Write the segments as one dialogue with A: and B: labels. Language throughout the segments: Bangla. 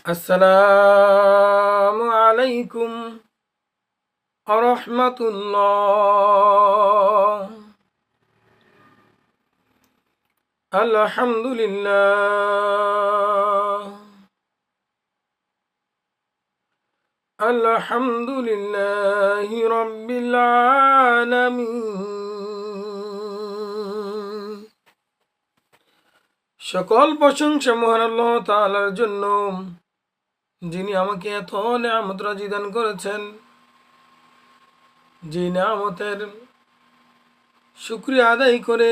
A: আসসালামু আলাইকুম আরহামাতুল্লাহ। আলহামদুলিল্লাহ আলহামদুলিল্লাহি রাব্বিল আলামিন। সকল প্রশংসা মহান আল্লাহ তাআলার জন্য, যিনি আমাকে এত নিয়ামত রাজি দান করেছেন, যে নিয়ামতের শুকরিয়া আদায় করে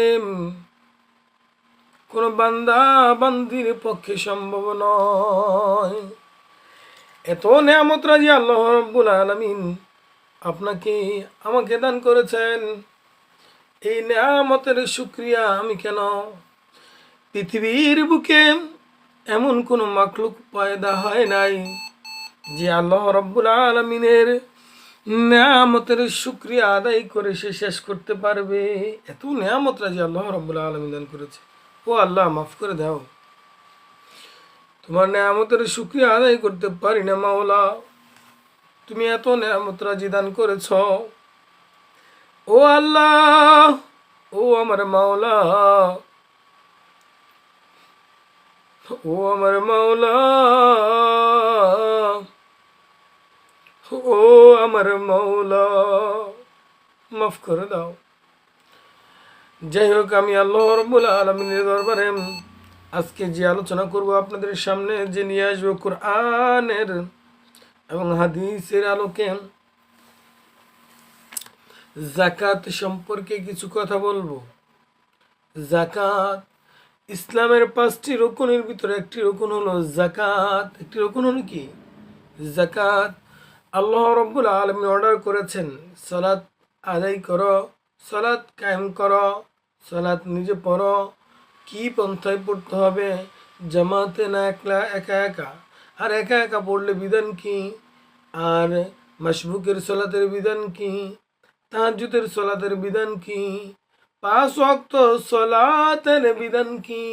A: কোনো বান্দা বান্দির পক্ষে সম্ভব নয়। এত নিয়ামত রাজি আল্লাহ রাব্বুল আলামিন আপনাকে আমাকে দান করেছেন। এই নিয়ামতের শুকরিয়া আমি কেন? পৃথিবীর বুকে এমন কোনো মাখলুক পয়দা হয় নাই যে আল্লাহ রাব্বুল আলামিনের নিয়ামতের শুকরিয়া আদায় করে সে শেষ করতে পারবে। এত নিয়ামত রাজি আল্লাহ রাব্বুল আলামিন দান করেছে। ও আল্লাহ, মাফ করে দাও, তোমার নিয়ামতের শুকরিয়া আদায় করতে পারি না মাওলা। তুমি এত নিয়ামত রাজি দান করেছ। ও আল্লাহ, ও আমার মাওলা, ও আমার মাওলা, ও আমার মাওলা, মাফ করে দাও। যাই হোক, আমি আল্লাহ রাব্বুল আলামিনের দরবারে আজকে যে আলোচনা করব, আপনাদের সামনে যে নিয়ে আসবো কোরআনের এবং হাদিসের আলোকে যাকাত সম্পর্কে কিছু কথা বলবো। যাকাত ইসলামের 5টি রকুনের ভিতরে একটি রকুন হলো যাকাত। একটি রকুন হলো কি? যাকাত। আল্লাহ রাব্বুল আলামিন অর্ডার করেছেন, সালাত আদায় করো, সালাত কায়েম করো, সালাত নিজে পড়ো। কি পন্থায় পড়তে হবে? জামাতে না একলা একা একা? আর একা একা পড়লে বিধান কি? আর মাসবুকের সালাতের বিধান কি? তাহাজ্জুদের সালাতের বিধান কি? 5 ওয়াক্ত সালাতের বিধান কি?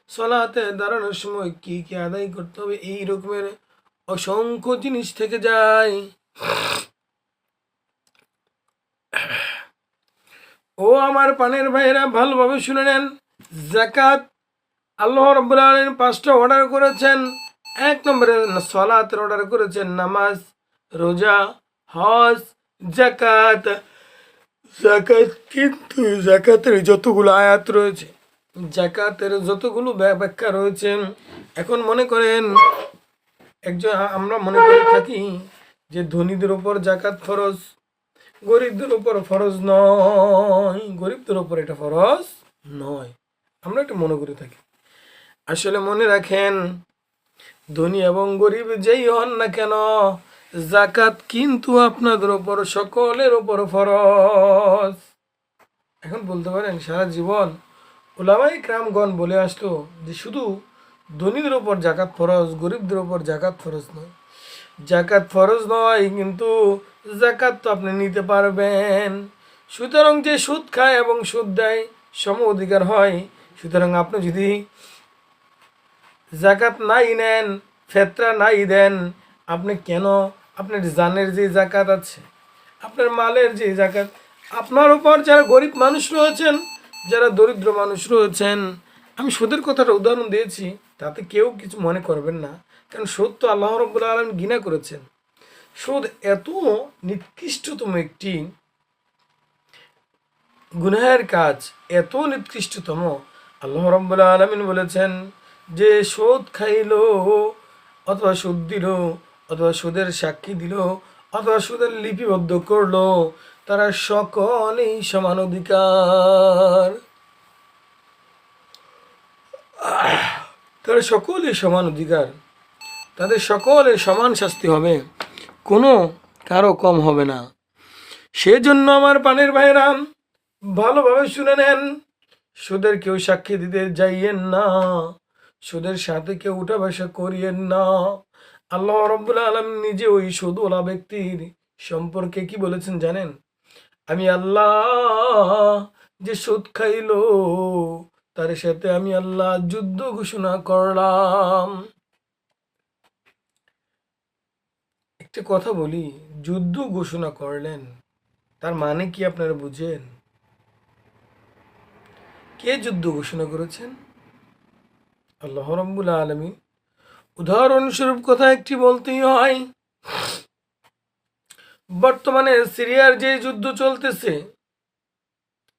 A: সালাতে দাঁড়ানোর সময় কি কি আদায় করতে হবে? এই রকমের অসংখ্য জিনিস থেকে যায়। ও আমার পানের ভাইয়েরা, ভালোভাবে শুনে নেন। যাকাত আল্লাহ রাব্বুল আলামিন 5টা অর্ডার করেছেন। 1 নম্বরে সালাতের অর্ডার করেছেন, নামাজ, রোজা, হজ, যাকাত। যাকাত কিন্তু যাকাতের যতগুলো আয়াত রয়েছে, যাকাতের যতগুলো ব্যাখ্যা রয়েছে, এখন মনে করেন আমরা মনে করে থাকি যে ধনীদের উপর যাকাত ফরজ, গরিবদের উপর ফরজ নয়। গরিবদের উপর এটা ফরজ নয়, আমরা এটা মনে করে থাকি। আসলে মনে রাখেন, ধনী এবং গরিব যেই হন না কেন, যাকাত কিন্তু আপনাদের উপর সকলের উপর ফরজ। এখন বলতে পারেন, সারা জীবন উলামায়ে কেরামগণ বলে আসতো যে শুধু ধনীদের উপর যাকাত ফরজ, গরিবদের উপর যাকাত ফরজ নয়। যাকাত ফরজ নয়, কিন্তু যাকাত তো আপনি নিতে পারবেন। সুতরাং যে সুদ খায় এবং সুদ দেয় সম অধিকার হয়। সুতরাং আপনি যদি যাকাত নাই নেন, ফেতরা নাই দেন, আপনি কেন? আপনার জানের যে যাকাত আছে, আপনার মালের যে যাকাত, আপনার উপর যারা গরিব মানুষ রয়েছেন, যারা দরিদ্র মানুষ রয়েছেন, আমি সুদের কথাটা উদাহরণ দিয়েছি, তাতে কেউ কিছু মনে করবেন না, কারণ সুদ তো আল্লাহ রাব্বুল আলামিন ঘৃণা করেছেন। সুদ এত নিকৃষ্টতম একটি গুনাহের কাজ, এত নিকৃষ্টতম। আল্লাহ রাব্বুল আলামিন বলেছেন যে সুদ খাইল, অথবা সুদ দিল, অথবা সুদের সাক্ষী দিল, অথবা সুদের লিপিবদ্ধ করলো, তারা সকলেই সমান অধিকার। তারা সকলেই সমান অধিকার, তাদের সকলের সমান শাস্তি হবে, কোনো কারো কম হবে না। সেজন্য আমার পানের ভাইরা, ভালোভাবে শুনে নেন, সুদের কেউ সাক্ষী দিতে যাইয়েন না, সুদের সাথে কেউ উঠা বসা করিয়েন না। আল্লাহ রাব্বুল আলামিন নিজে ওই সুদওয়ালা ব্যক্তির সম্পর্কে কি বলেছেন জানেন? আমি আল্লাহ যে সুদ খাইলো, তার সাথে আমি আল্লাহ যুদ্ধ ঘোষণা করলাম। একটা কথা বলি, যুদ্ধ ঘোষণা করলেন, তার মানে কি আপনারা বুঝেন? কে যুদ্ধ ঘোষণা করেছেন? আল্লাহ রাব্বুল আলামিন। উদাহরণস্বরূপ কথা একটি বলতেই হয়, বর্তমানে সিরিয়ার যে যুদ্ধ চলতেছে,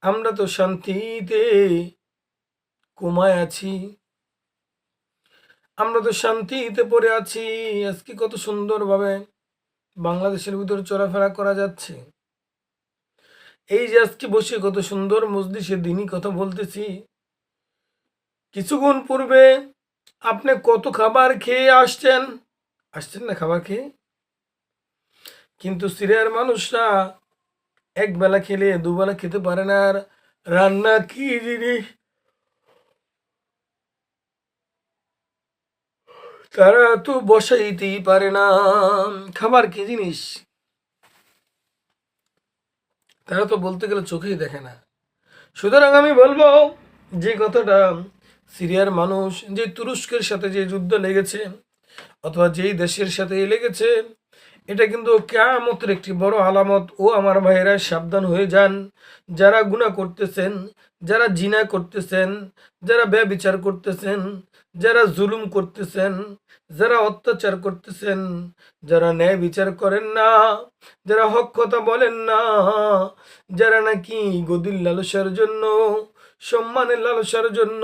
A: আমরা তো শান্তিতে কোমায় আছি, আমরা তো শান্তিতে পড়ে আছি। আজকে কত সুন্দরভাবে বাংলাদেশের ভিতরে চলাফেরা করা যাচ্ছে। এই যে আজকে বসে কত সুন্দর মজলিসে দিনই কথা বলতেছি, কিছুক্ষণ পূর্বে আপনি কত খাবার খেয়ে আসছেন না খাবার খেয়ে? কিন্তু সিরিয়ার মানুষরা এক বেলা খেলে দুবেলা খেতে পারে না। আর রান্না কি জিনিস তারা তো বসাইতেই পারে না। খাবার কি জিনিস তারা তো বলতে গেলে চোখেই দেখে না। সুতরাং আমি বলবো, যে কথাটা সিরিয়ার মানুষ যে তুরস্কের সাথে যে যুদ্ধ লেগেছে অথবা যেই দেশের সাথে লেগেছে, এটা কিন্তু কিয়ামতের একটি বড় আলামত। ও আমার ভাইয়েরা, সাবধান হয়ে যান। যারা গুনাহ করতেছেন, যারা জিনা করতেছেন, যারা ব্যভিচার করতেছেন, যারা জুলুম করতেছেন, যারা অত্যাচার করতেছেন, যারা ন্যায় বিচার করেন না, যারা হক কথা বলেন না, যারা নাকি গদির লালসার জন্য, সম্মানের লালসার জন্য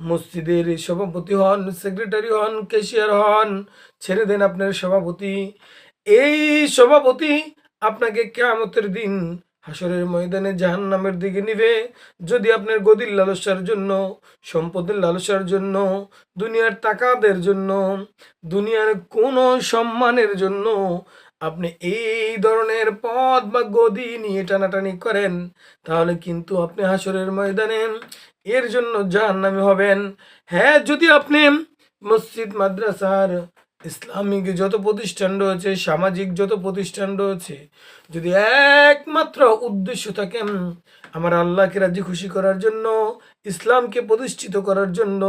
A: মসজিদের সভাপতি হন, সেক্রেটারি হন, ক্যাশিয়ার হন, ছেড়ে দেন আপনার সভাপতি। এই সভাপতি আপনাকে কিয়ামতের দিন হাসরের ময়দানে জাহান্নামের দিকে নিবে। যদি আপনার গদির লালসার জন্য, সম্পদের লালসার জন্য, দুনিয়ার তাকাদের জন্য, দুনিয়ার কোনো সম্মানের জন্য আপনি এই ধরনের পদ বা গদি নিয়ে টানাটানি করেন, তাহলে কিন্তু আপনি হাসরের ময়দানে এর জন্য জাহান্নামী হবেন। হ্যাঁ, যদি আপনি মসজিদ, মাদ্রাসার, ইসলামিক যত প্রতিষ্ঠান রয়েছে, সামাজিক যত প্রতিষ্ঠান রয়েছে, যদি একমাত্র উদ্দেশ্য থাকে আমার আল্লাহকে রাজি খুশি করার জন্য, ইসলামকে প্রতিষ্ঠিত করার জন্য,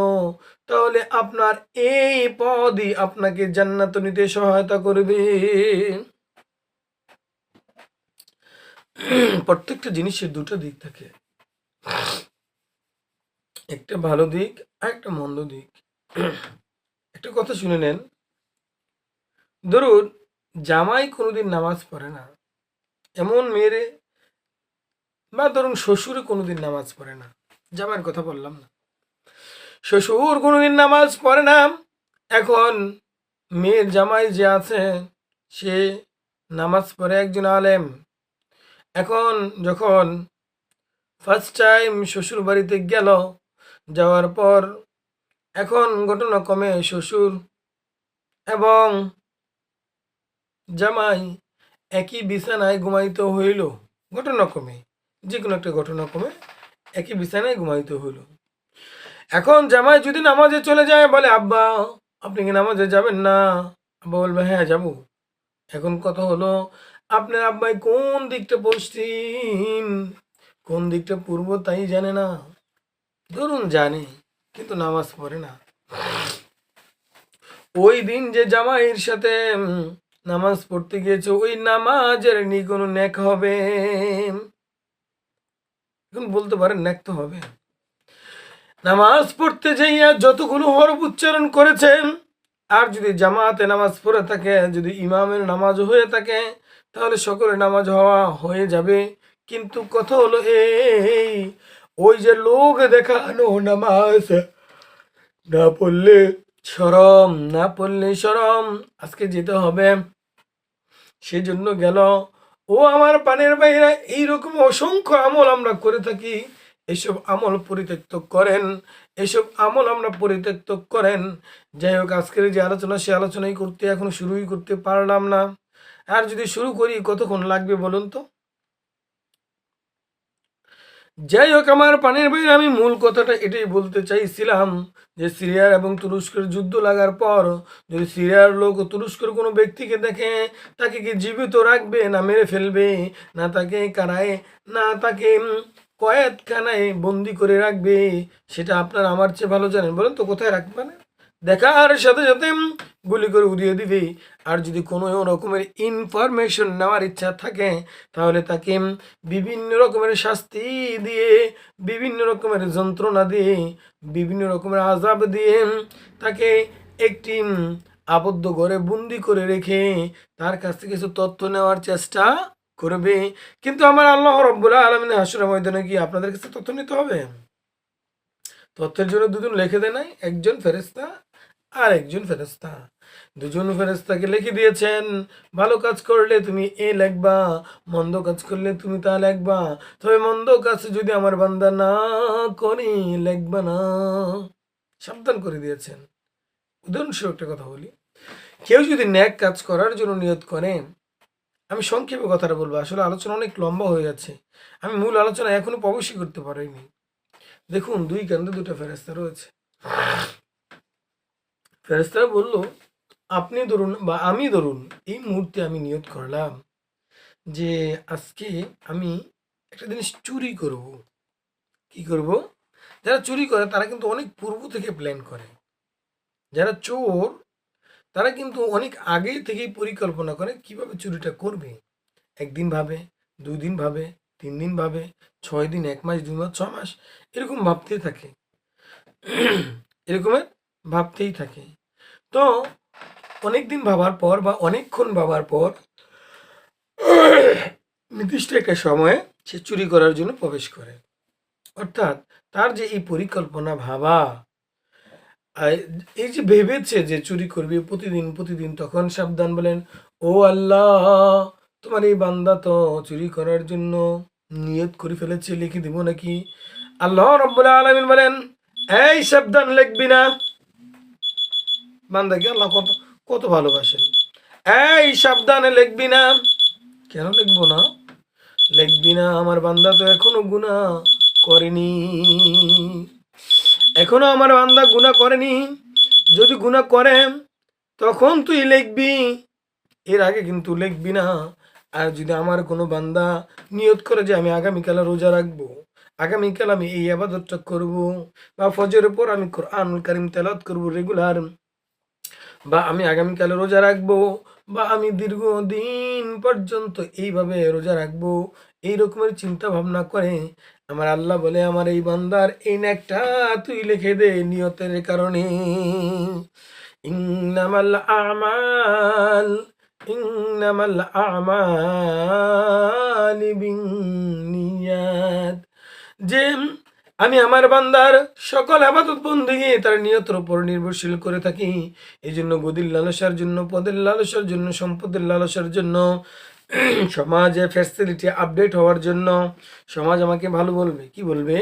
A: তাহলে আপনার এই পদই আপনাকে জান্নাত নিতে সহায়তা করবে। প্রত্যেকটা জিনিসের দুটো দিক থাকে, একটা ভালো দিক আর একটা মন্দ দিক। একটা কথা শুনে নেন, ধরুন জামাই কোনোদিন নামাজ পড়ে না এমন মেয়েরে, বা ধরুন শ্বশুরে কোনোদিন নামাজ পড়ে না, জামাইয়ের কথা বললাম না, শ্বশুর কোনোদিন নামাজ পড়ে না। এখন মেয়ের জামাই যে আছে সে নামাজ পড়ে, একজন আলেম। এখন যখন ফার্স্ট টাইম শ্বশুর বাড়িতে গেল, যাওয়ার পর এখন ঘটনাক্রমে শ্বশুর এবং জামাই একই বিছানায় ঘুমাইতে হইল। ঘটনাক্রমে, যে কোনো একটা ঘটনাক্রমে একই বিছানায় ঘুমাইতে হইল। এখন জামাই যদি নামাজে চলে যায়, বলে আব্বা আপনি কি নামাজে যাবেন না? আব্বা বলবে হ্যাঁ যাবো। এখন কথা হলো, আপনার আব্বাই কোন দিকটা পশ্চিম, কোন দিকটা পূর্ব তাই জানে না। ধরুন জানে, কিন্তু নামাজ পড়ে না। ওই দিন যে জামাইয়ের সাথে নামাজ পড়তে গিয়েছে, ওই নামাজের নি কোনো নেক হবে? এখন বলতে পারেন নেক তো হবে। নামাজ পড়তে যাইয়া যতগুলো হরফ উচ্চারণ করেছেন, আর যদি জামাতে নামাজ পড়ে থাকে, যদি ইমামের নামাজ হয়ে থাকে, তাহলে সকলের নামাজ হয়ে যাবে। কিন্তু কথা হলো এই, ওই যে লোক দেখানো নামাজ, না পড়লে শরম, না পড়লে শরম, আজকে যেতে হবে, সেজন্য গেল। ও আমার পানের বাইরা, এইরকম অসংখ্য আমল আমরা করে থাকি। এসব আমল পরিত্যক্ত করেন, এসব আমল আমরা পরিত্যক্ত করেন। যাই হোক, আজকের যে আলোচনা, সে আলোচনাই করতে এখনো শুরুই করতে পারলাম না। আর যদি শুরু করি কতক্ষণ লাগবে বলুন তো? যাই হোক আমার পানির ভাই, আমি মূল কথাটা এটাই বলতে চাইছিলাম যে সিরিয়ার এবং তুরস্কের যুদ্ধ লাগার পর যদি সিরিয়ার লোক তুরস্কের কোনো ব্যক্তিকে দেখে, তাকে কি জীবিত রাখবে না মেরে ফেলবে, না তাকে কারায়, না তাকে কয়েদখানায় বন্দি করে রাখবে, সেটা আপনার আমার চেয়ে ভালো জানেন। বলেন তো কোথায় রাখবে? না দেখার সাথে সাথে গুলি করে উড়িয়ে দিবে। আর যদি কোনো রকমের ইনফরমেশন নেওয়ার ইচ্ছা থাকে তাহলে তাকে বিভিন্ন রকমের শাস্তি দিয়ে, বিভিন্ন রকমের যন্ত্রণা দিয়ে, বিভিন্ন রকমের আযাব দিয়ে তাকে একটি আবদ্ধ ঘরে বন্দি করে রেখে তার কাছ থেকে কিছু তথ্য নেওয়ার চেষ্টা করবে। কিন্তু আমার আল্লাহ রাব্বুল আলামিন হাসরের ময়দানে কি আপনাদের কাছে তথ্য নিতে হবে? তথ্যের জন্য দুজন লিখে দেয় নাই, একজন ফেরেশতা আর একজন ফেরেশতা। দুজন ফেরেশতাকে লিখে দিয়েছেন, ভালো কাজ করলে তুমি এ লিখবা, মন্দ কাজ করলে তুমি তা লিখবা। তবে মন্দ কাজ যদি আমার বান্দা না করে লিখবা না, সাবধান করে দিয়েছেন। উদাহরণস্বরূপ একটা কথা বলি, কেউ যদি ন্যাক কাজ করার জন্য নিয়ত করে, আমি সংক্ষেপে কথাটা বলবো, আসলে আলোচনা অনেক লম্বা হয়ে যাচ্ছে, আমি মূল আলোচনা এখনো প্রবেশই করতে পারিনি। দেখুন, দুই কান্দে দুটো ফেরেশতা রয়েছে। ফেরেশতারা বলল, আপনি ধরুন বা আমি ধরুন, এই মুহূর্তে আমি নিয়ত করলাম যে আজকে আমি একটা জিনিস চুরি করব। কি করব? যারা চুরি করে তারা কিন্তু অনেক পূর্ব থেকে প্ল্যান করে। যারা চোর তারা কিন্তু অনেক আগে থেকেই পরিকল্পনা করে কিভাবে চুরিটা করবে। একদিন ভাবে, 2 দিন ভাবে, 3 দিন ভাবে, 6 দিন, 1 মাস, 2 মাস, 6 মাস, এরকম ভাবতেই থাকে। এরকমের ভাবতেই থাকে। তো অনেক দিন ভাবার পর বা অনেকক্ষণ ভাবার পর নির্দিষ্ট একটা সময়ে সে চুরি করার জন্য প্রবেশ করে। অর্থাৎ তার যে এই পরিকল্পনা ভাবা, এই যে ভেবেছে যে চুরি করবে প্রতিদিন প্রতিদিন, তখন সাবধান বলেন, ও আল্লাহ, তোমার এই বান্দা তো চুরি করার জন্য নিয়ত করে ফেলেছে, লিখে দিব নাকি? আল্লাহ রাব্বুল আলামিন বলেন, এই সাবধান, লিখবি না। বান্দাকে আল্লাহ কত কত ভালোবাসেন। এই সাবধানে লিখবি না। কেন লিখবো না? লিখবি না, আমার বান্দা তো এখনো গুনাহ করেনি। এখনো আমার বান্দা গুনাহ করেনি। যদি গুনাহ করে তখন তুই লিখবি, এর আগে কিন্তু লিখবি না। আর যদি আমার কোনো বান্দা নিয়ত করে যে আমি আগামীকাল রোজা রাখবো, আগামীকাল আমি এই আবাদতটা করব, বা ফজরের পর আমি কোরআনুল কারীম তেলাওয়াত করব রেগুলার, বা আমি আগামীকাল রোজা রাখবো, বা আমি দীর্ঘদিন পর্যন্ত এইভাবে রোজা রাখবো, এই রকমের চিন্তা ভাবনা করে আমার আল্লাহ বলে, আমার এই বান্দার এই নেকটা তুই লিখে দে নিয়তের কারণে। ইন্নামাল আমাল ইন্নামাল আমালি বিন্নিয়াত, যে আমি আমার বান্দার সকল আবাদত বন্দেগী তার নিয়তের উপর নির্ভরশীল করে থাকি। এই জন্য গদির লালসার জন্য, পদের লালসার জন্য, সম্পদের লালসার জন্য, সমাজে ফ্যাসিলিটি আপডেট হওয়ার জন্য, সমাজ আমাকে ভালো বলবে, কি বলবে,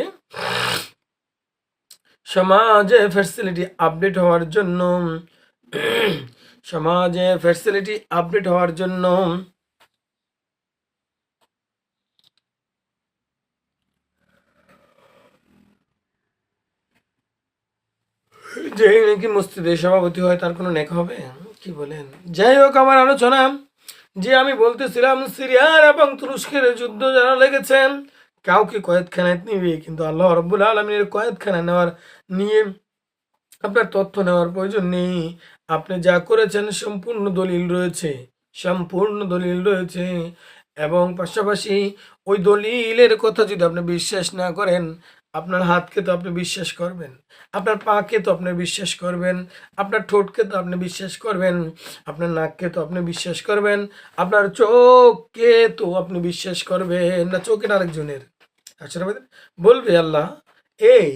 A: সমাজে ফ্যাসিলিটি আপডেট হওয়ার জন্য, সমাজে ফ্যাসিলিটি আপডেট হওয়ার জন্য যে নাকি মসজিদের সভাপতি হয় তার কোনো নেক হবে? কি বলেন? যাই হোক, আমার আলোচনা যে আমি বলতেছিলাম, সিরিয়ার এবং তুরস্কের যুদ্ধ যারা লেগেছেন, কাউকে কয়েদখানায় নিবে, কিন্তু আল্লাহ রাব্বুল আলামিনের কয়েদখানায় নেওয়ার নিয়ে আপনার তথ্য নেওয়ার প্রয়োজন নেই। আপনি যা করেছেন সম্পূর্ণ দলিল রয়েছে, সম্পূর্ণ দলিল রয়েছে। এবং পাশাপাশি ওই দলিলের কথা যদি আপনি বিশ্বাস না করেন, আপনার হাতকে তো আপনি বিশ্বাস করবেন, আপনার পাকে তো আপনি বিশ্বাস করবেন, আপনার ঠোঁটকে তো আপনি বিশ্বাস করবেন, আপনার নাককে তো আপনি বিশ্বাস করবেন, আপনার চোখকে তো আপনি বিশ্বাস করবেন না, চোখের আরেকজনের। আসলে বলবে আল্লাহ, এই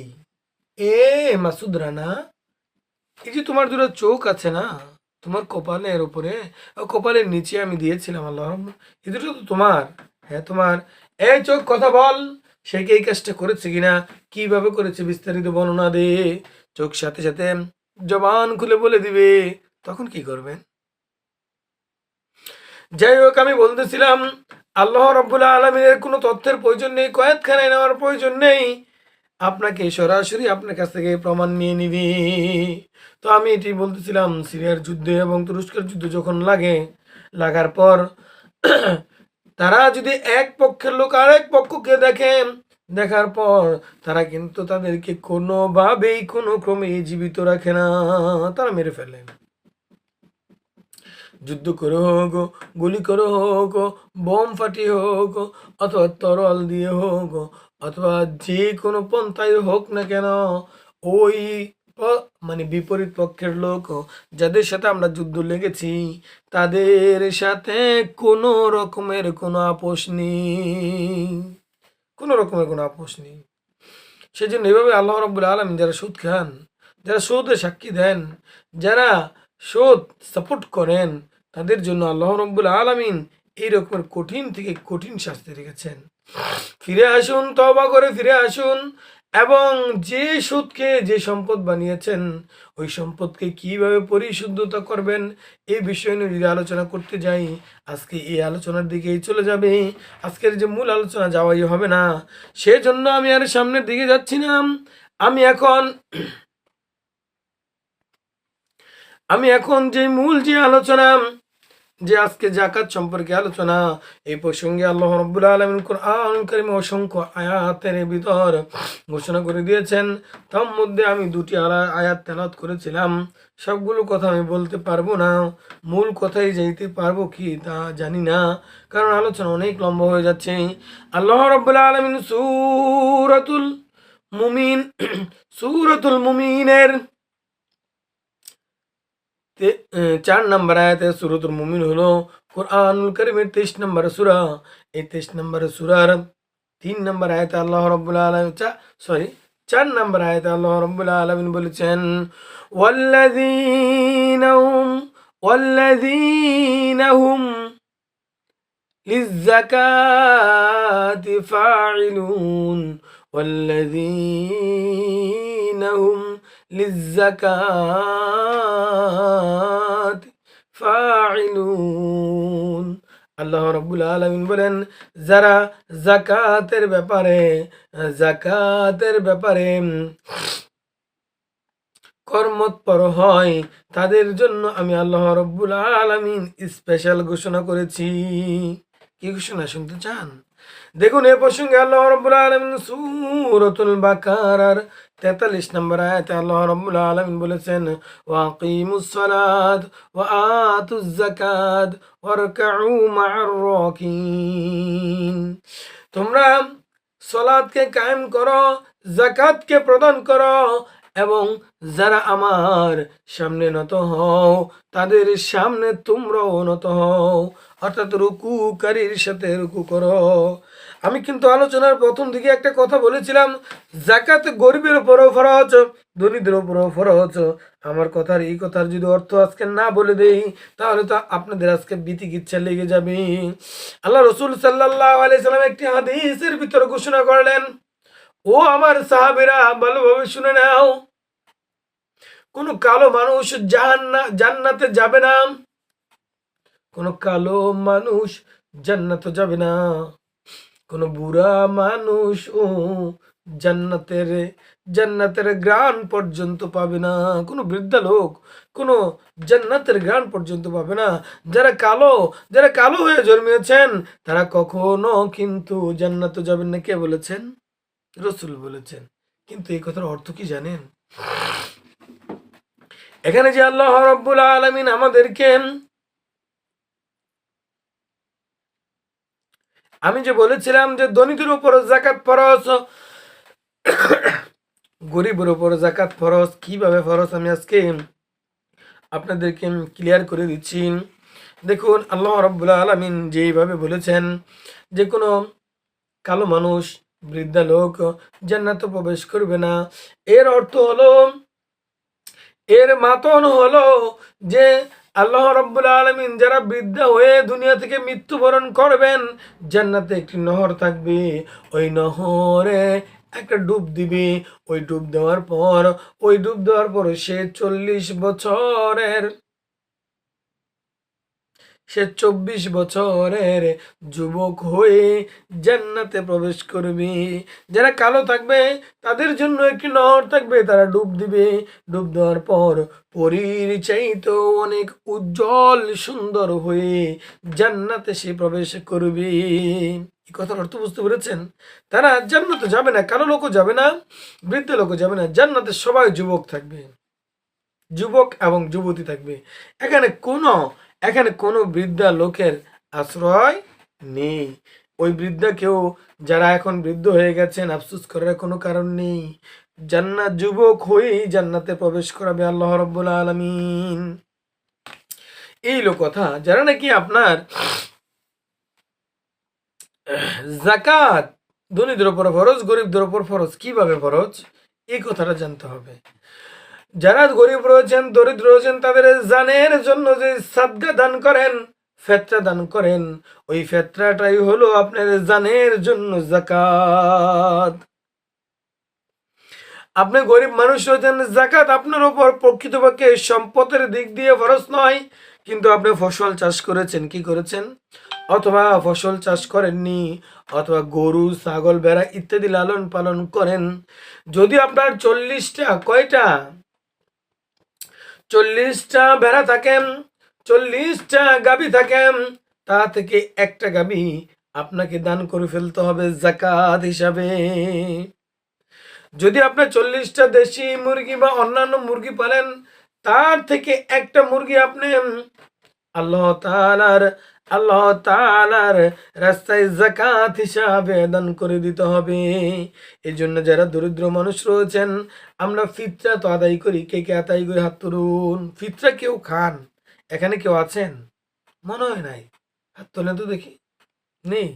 A: এ মাসুদ রানা, এই যে তোমার দুটো চোখ আছে না, তোমার কপালের উপরে ও কপালের নিচে আমি দিয়েছিলাম, আল্লাহ এই দুটো তো তোমার। হ্যাঁ তোমার। এই চোখ, কথা বল, সে কি এই কাজটা করেছে কিনা, কিভাবে করেছে বিস্তারিত বর্ণনা দে। চোখ সাথে সাথে জবান খুলে বলে দিবে, তখন কি করবেন? যাই হোক, আমি বলতেছিলাম, আল্লাহ রাব্বুল আলামিনের কোনো তথ্যের প্রয়োজন নেই, কয়েদখানায় নেওয়ার প্রয়োজন নেই, আপনাকে সরাসরি আপনার কাছ থেকে প্রমাণ নিয়ে নিবি। তো আমি এটি বলতেছিলাম, সিরিয়ার যুদ্ধে এবং তুরস্কের যুদ্ধ যখন লাগার পর তারা যদি এক পক্ষের লোক আরেক পক্ষকে দেখে দেখার পর তারা কিন্তু তাদেরকে কোনোভাবেই কোনো ক্রমে জীবিত রাখে না, তারা মেরে ফেলে। যুদ্ধ করে হোক, গুলি করে হোক, বোম ফাটিয়ে হোক, অথবা তরল দিয়ে হোক, অথবা যে কোনো পন্থায় হোক না কেন, ওই মানে বিপরীত পক্ষের লোক যাদের সাথে আমরা যুদ্ধ লেগেছি তাদের সাথে কোনো রকমের কোনো আপোষ নেই, কোনো রকমের কোনো আপোষ নেই। সেজন্য এইভাবে আল্লাহ রাব্বুল আলামিন যারা সুদ খান, যারা সুদে সাক্ষী দেন, যারা সুদ সাপোর্ট করেন, তাদের জন্য আল্লাহ রাব্বুল আলামিন এই রকমের কঠিন থেকে কঠিন শাস্তি রেখেছেন। ফিরে আসুন, তওবা করে ফিরে আসুন, এবং যে সুদকে যে সম্পদ বানিয়েছেন ওই সম্পদকে কিভাবে পরিশুদ্ধতা করবেন এই বিষয় নিয়ে যদি আলোচনা করতে যাই আজকে এই আলোচনার দিকেই চলে যাবে, আজকের যে মূল আলোচনা যাওয়াই হবে না। সেজন্য আমি আর সামনের দিকে যাচ্ছি না। আমি এখন যে মূল যে আলোচনা, যে আজকে জাকাত সম্পর্কে আলোচনা, এই প্রসঙ্গে আল্লাহ রাব্বুল আলামিন কোরআন কারীমে অসংখ্য আয়াতের ভিতর ঘোষণা করে দিয়েছেন। তার মধ্যে আমি দুটি আয়াত তেলাওয়াত করেছিলাম, সবগুলো কথা আমি বলতে পারবো না, মূল কথাই যাইতে পারবো কি তা জানি না, কারণ আলোচনা অনেক লম্বা হয়ে যাচ্ছে। আল্লাহ রাব্বুল আলামিন সূরাতুল মুমিনের 4 নম্বর আয়াতে, সূরাতুল মুমিন হলো কোরআনুল কারীমের 23 নম্বর সূরা। এই 23 নম্বর সূরার 3 নম্বর আয়াতে আল্লাহ রাব্বুল আলামিন 4 নম্বর আয়াতে আল্লাহ রাব্বুল আলামিন বলেছেন, ওয়াল্লাযীনা হুম লিয-যাকাতি ফাঈলুন ওয়াল্লাযীনা হুম লিয-যাকাতি ফাঈলুন। আল্লাহ রাব্বুল আলামিন বলেন, যারা যাকাতের ব্যাপারে কর্মতপর হয় তাদের জন্য আমি আল্লাহ রাব্বুল আলামিন স্পেশাল ঘোষণা করেছি। কি ঘোষণা শুনতে চান? দেখুন এই প্রসঙ্গে আল্লাহ রাব্বুল আলামিন সূরাতুল বাকারার 43 নম্বর আয়াতে আল্লাহ রাব্বুল আলামিন বলেছেন, ওয়াকিমুস সালাত ওয়া আতুজ যাকাত ওয়ারকাউ মা'আর রাকিন। তোমরা সালাতকে কায়েম করো, যাকাতকে প্রদান করো, এবং যারা আমার সামনে নত হও তাদের সামনে তোমরাও নত হও, অর্থাৎ রুকুকারীর সাথে রুকু করো। আমি কিন্তু আলোচনার প্রথম দিকে একটা কথা বলেছিলাম, যাকাত গরিবের উপরও ফরজ, ধনীদের উপরও ফরজ। আমার এই কথার যদি অর্থ আজকে না বলে দেই তাহলে তো আপনাদের আজকে বিতিকিচ্ছা লেগে যাবে। আল্লাহ রাসূল সাল্লাল্লাহু আলাইহি সাল্লাম একটি হাদিসের ভিতরে ঘোষণা করলেন, ও আমার সাহাবীরা ভালোভাবে শুনে নাও, কোন কালো মানুষ জান্নাতে যাবে না, কোন কালো মানুষ জান্নাতে যাবে না, কোন বুড়া মানুষ ও জান্নাতের ঘ্রাণ পর্যন্ত পাবে না, কোন বৃদ্ধা লোক কোন জান্নাতের ঘ্রাণ পর্যন্ত পাবে না। যারা কালো হয়ে জন্মিয়েছেন তারা কখনো কিন্তু জান্নাতে যাবেন না। কে বলেছেন? রাসূল বলেছেন। কিন্তু এই কথার অর্থ কি জানেন? এখানে যে আল্লাহ রাব্বুল আলামিন আমাদেরকে, আমি যে বলেছিলাম যে ধনীদের উপর যাকাত ফরজ, গরিবের উপর যাকাত ফরজ, কিভাবে ফরজ আমি আজকে আপনাদেরকে ক্লিয়ার করে দিচ্ছি। দেখুন আল্লাহ রাব্বুল আলামিন যেইভাবে বলেছেন যে কোনো কালো মানুষ, বৃদ্ধা লোক জান্নাতে প্রবেশ করবে না, এর অর্থ হলো, এর মাতন হলো যে আল্লাহ রাব্বুল আলামিন যারা বৃদ্ধা হয়ে দুনিয়া থেকে মৃত্যুবরণ করবেন, জান্নাতে একটি নহর থাকবে, ওই নহরে একটা ডুব দিবে, ওই ডুব দেওয়ার পর সে 24 বছরের যুবক হয়ে জান্নাতে প্রবেশ করবে। যারা কালো থাকবে তাদের জন্য একটি নহর থাকবে, তারা ডুব দিবে, ডুব দেওয়ার পর পরীর চাইতেও অনেক উজ্জ্বল সুন্দর হয়ে জান্নাতে সে প্রবেশ করবে। এই কথার অর্থ বুঝতে পেরেছেন? তারা জান্নাতে যাবে না, কালো লোকও যাবে না, বৃদ্ধ লোকও যাবে না, জান্নাতে সবাই যুবক থাকবে, যুবক এবং যুবতী থাকবে। এখানে কোনো বৃদ্ধা লোকের আশ্রয় নেই। ওই বৃদ্ধা কেউ, যারা এখন বৃদ্ধ হয়ে গেছেন, আফসোস করার কোনো কারণ নেই। জান্নাত যুবক হয়েই জান্নাতে প্রবেশ করাবে আল্লাহ রাব্বুল আলামিন। এই হলো কথা। যারা নাকি আপনার যাকাত ধনীদের উপর ফরজ, গরিবদের উপর ফরজ, কিভাবে ফরজ এই কথাটা জানতে হবে। যারা গরিব রয়েছেন, দরিদ্র রয়েছেন, তাদের জানের জন্য যে সাদকা দান করেন, ফেতরা দান করেন, ওই ফেতরাটাই হলো আপনার জানের জন্য যাকাত। আপনি গরিব মানুষ রয়েছেন, যাকাত আপনার উপর প্রকৃতপক্ষে সম্পদের দিক দিয়ে ফরজ নয়, কিন্তু আপনি ফসল চাষ করেছেন, কি করেছেন, অথবা ফসল চাষ করেননি, অথবা গরু ছাগল ভেড়া ইত্যাদি লালন পালন করেন। যদি আপনার 40টা ভেড়া থাকেন, 40টা গাভী থাকেন, তা থেকে একটা গাভী আপনাকে দান করে ফেলতে হবে যাকাত হিসাবে। যদি আপনার 40টা দেশি মুরগি বা অন্যান্য মুরগি পালেন, তার থেকে একটা মুরগি আপনি আল্লাহ তাআলার রাস্তায় যাকাত হিসাবে দান করে দিতে হবে। এই জন্য যারা দরিদ্র মানুষ রয়েছেন, আমরা ফিতরা তো আদায় করি। কে কে আদায় করে হাত তুলুন। ফিতরা কেউ খান? এখানে কেউ আছেন? মনে হয় নাই। হাত তোলেন তো দেখি। নেই।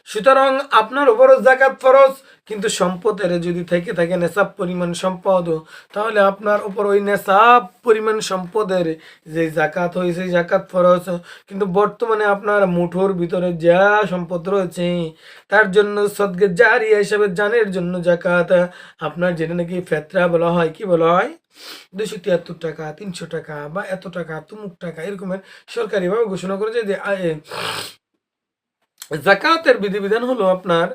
A: সুতরাং আপনার উপরও যাকাত ফরজ, কিন্তু সম্পদের যদি থেকে থাকে নেশাব পরিমাণ সম্পদ, তাহলে আপনার উপর ওই নেশাব পরিমাণ সম্পদের যে যাকাত হয়েছে যাকাত ফরজ। কিন্তু বর্তমানে আপনার মুঠোর ভিতরে যা সম্পদ রয়েছে, তার জন্য সদকে জারিয়া হিসাবে জানের জন্য যাকাত। আপনার যেটা নাকি ফেতরা বলা হয়, কি বলা হয়, 273 টাকা, 300 টাকা বা এত টাকা, তুমুক টাকা, এরকমের সরকারিভাবে ঘোষণা করেছে যে যাকাতের বিধিবিধান হলো আপনার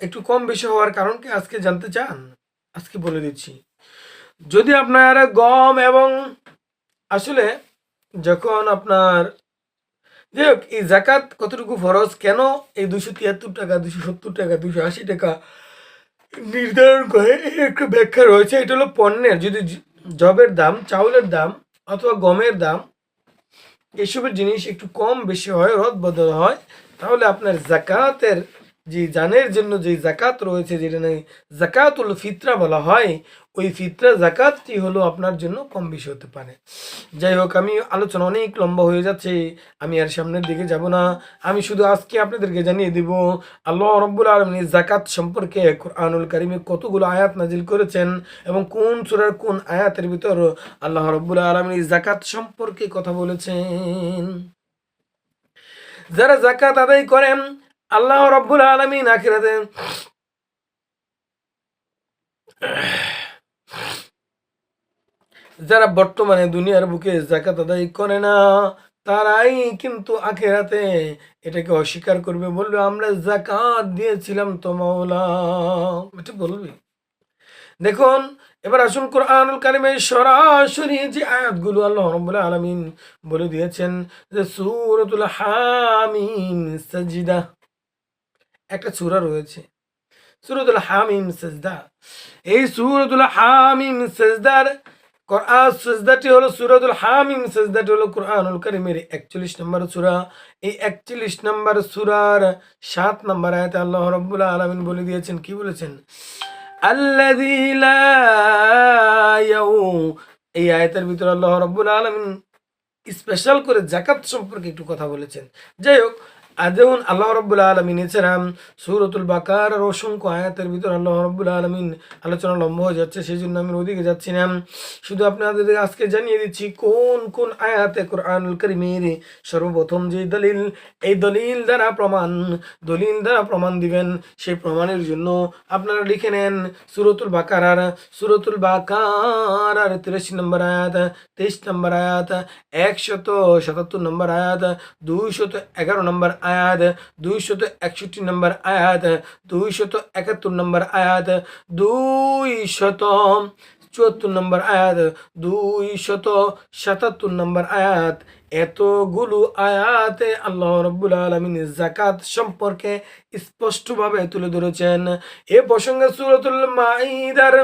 A: একটু কম বেশি হওয়ার কারণ কি আজকে জানতে চান? আজকে বলে দিচ্ছি। যদি আপনার গম এবং আসলে যখন আপনার যাই হোক, এই যাকাত কতটুকু ফরজ, কেন এই 273 টাকা, 270 টাকা, 280 টাকা নির্ধারণ করে, একটু ব্যাখ্যা রয়েছে। এটা হলো পণ্যের, যদি জবের দাম, চাউলের দাম অথবা গমের দাম, এসবের জিনিস একটু কম বেশি হয়, রদ বদল হয়, তাহলে আপনার যাকাতের যে জানের জন্য যে যাকাত রয়েছে, যেটা নাকি যাকাতুল ফিতরা বলা হয়, ওই ফিতরা যাকাতটি হলো আপনার জন্য কম বেশি হতে পারে। যাই হোক, আমি আলোচনা অনেক লম্বা হয়ে যাচ্ছে, আমি আর সামনের দিকে যাব না। আমি শুধু আজকে আপনাদেরকে জানিয়ে দিব আল্লাহ রাব্বুল আলামিন যাকাত সম্পর্কে কুরআনুল কারীমে কতগুলো আয়াত নাজিল করেছেন এবং কোন সূরার কোন আয়াতের ভিতর আল্লাহ রাব্বুল আলামিন যাকাত সম্পর্কে কথা বলেছেন। যারা যাকাত আদায় করেন, আল্লাহ রাব্বুল আলামিন আখিরাতে যারা বর্তমানে দুনিয়ার বুকে যাকাত আদায় করে না, তারাই কিন্তু আখিরাতে এটাকে অস্বীকার করবে, বলবে আমরা যাকাত দিয়েছিলাম তো মাওলা। এটা বলবে। দেখুন, এবার আসুন কোরআনুল কারীমে সরাসরি যে আয়াতগুলো আল্লাহ রাব্বুল আলামিন বলে দিয়েছেন, যে সূরাতুল হামিম সাজদা, একটা সূরা রয়েছে সূরাতুল হামিম সাজদা। এই সূরাতুল হামিম সাজদার সাজদাটি হলো সূরাতুল হামিম সাজদাটি হলো কুরআনুল কারীমের 41 নম্বর সূরা। এই 41 নম্বর সূরার 7 নম্বর আয়াতে আল্লাহ রাব্বুল আলামিন বলে দিয়েছেন, কি বলেছেন, আল্লাযী লা ইয়াউ। এই আয়াতের ভিতরে আল্লাহ রাব্বুল আলামিন স্পেশাল করে যাকাত সম্পর্কে একটু কথা বলেছেন। যাই হোক, যেমন আল্লাহ রাব্বুল আলামিন এছাড়া সূরাতুল বাকারার অসংখ্য আয়াতের ভিতর আল্লাহ রাব্বুল আলামিন, আলোচনা লম্বা হয়ে যাচ্ছে, সেই জন্য আমি ওদিকে যাচ্ছি না। শুধু আপনাদের আজকে জানিয়ে দিচ্ছি কোন কোন আয়াতে কোরআনুল কারীমের সর্বপ্রথম যে দলিল, এই দলিল দ্বারা প্রমাণ দিবেন, সেই প্রমাণের জন্য আপনারা লিখে নেন সূরাতুল বাকারার 83 নম্বর আয়াত, 23 নম্বর আয়াত, 177 নম্বর আয়াত, 211 নম্বর আয়াত, 261 নম্বর আয়াত, 271 নম্বর আয়াত, 74 নম্বর আয়াত, 277 নম্বর আয়াত। এতগুলো আয়াতে আল্লাহ রাব্বুল আলামিন যাকাত সম্পর্কে স্পষ্টভাবে তুলে ধরেছেন। এ প্রসঙ্গে সূরাতুল মাইদার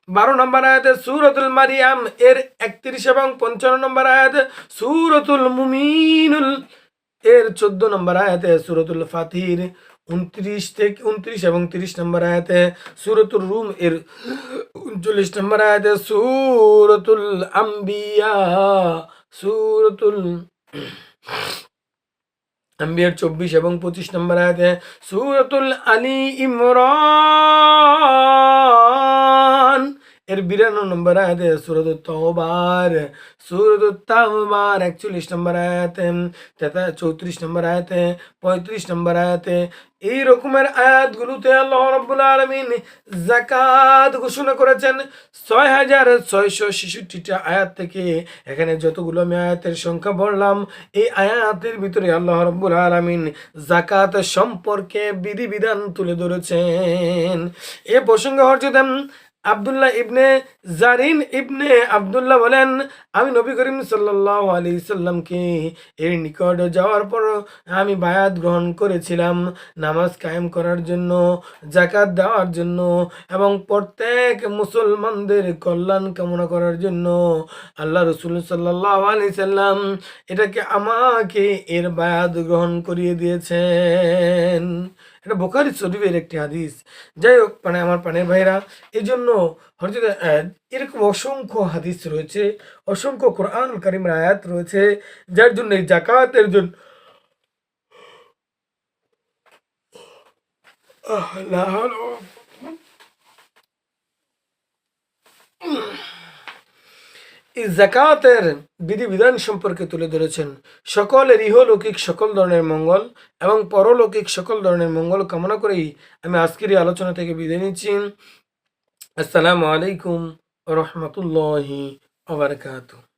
A: 12 নম্বর আয়াতে, সূরাতুল মারিয়াম এর 31 এবং 55 নম্বর আয়াতে, সূরাতুল মুমিনুল এর 14 নম্বর আয়াতে, সূরাতুল ফাতির 29 এবং 30 নম্বর আয়াতে, সূরাতুল রুম এর 39 নম্বর আয়াতে, সূরাতুল আম্বিয়া সূরাতুল আম্বিয়ার 24 এবং 25 নম্বর আয়াতে, সূরাতুল আলী ইমরান এর 92 নম্বর আয়াতে, সূরাতুত তাওবার 41 নম্বর আয়াতে, 34 নম্বর আয়াতে, 35 নম্বর আয়াতে। এই রকমের আয়াতগুলোতে আল্লাহ রাব্বুল আলামিন যাকাত ঘোষণা করেছেন 6666টা আয়াত থেকে। এখানে যতগুলো আমি আয়াতের সংখ্যা বললাম, এই আয়াতের ভিতরে আল্লাহ রাব্বুল আলামিন যাকাত সম্পর্কে বিধিবিধান তুলে ধরেছেন। এ প্রসঙ্গে হযরত আব্দুল্লাহ ইবনে জারিন ইবনে আব্দুল্লাহ বলেন, আমি নবী করিম সাল্লাল্লাহু আলাইহি সাল্লামকে এর নিকট যাওয়ার পর আমি বায়াত গ্রহণ করেছিলাম নামাজ কায়েম করার জন্য, যাকাত দেওয়ার জন্য এবং প্রত্যেক মুসলমানদের কল্যাণ কামনা করার জন্য। আল্লাহ রাসূল সাল্লাল্লাহু আলাইহি সাল্লাম এটাকে আমাকে এর বায়াত গ্রহণ করিয়ে দিয়েছেন। এটা বুখারী শরীফের একটি হাদিস। যাই হোক, আমার প্রাণের ভাইরা, এই জন্য হযরত এরকম অসংখ্য হাদিস রয়েছে, অসংখ্য কোরআনুল কারীমের আয়াত রয়েছে, যার জন্য এই যাকাতের জন্য এই যাকাতের বিধিবিধান সম্পর্কে তুলে ধরেছেন। সকলের ইহলৌকিক সকল ধরনের মঙ্গল এবং পরলৌকিক সকল ধরনের মঙ্গল কামনা করেই আমি আজকের এই আলোচনা থেকে বিদায় নিচ্ছি। আসসালামু আলাইকুম ওয়া রাহমাতুল্লাহি ওয়া বারাকাতুহু।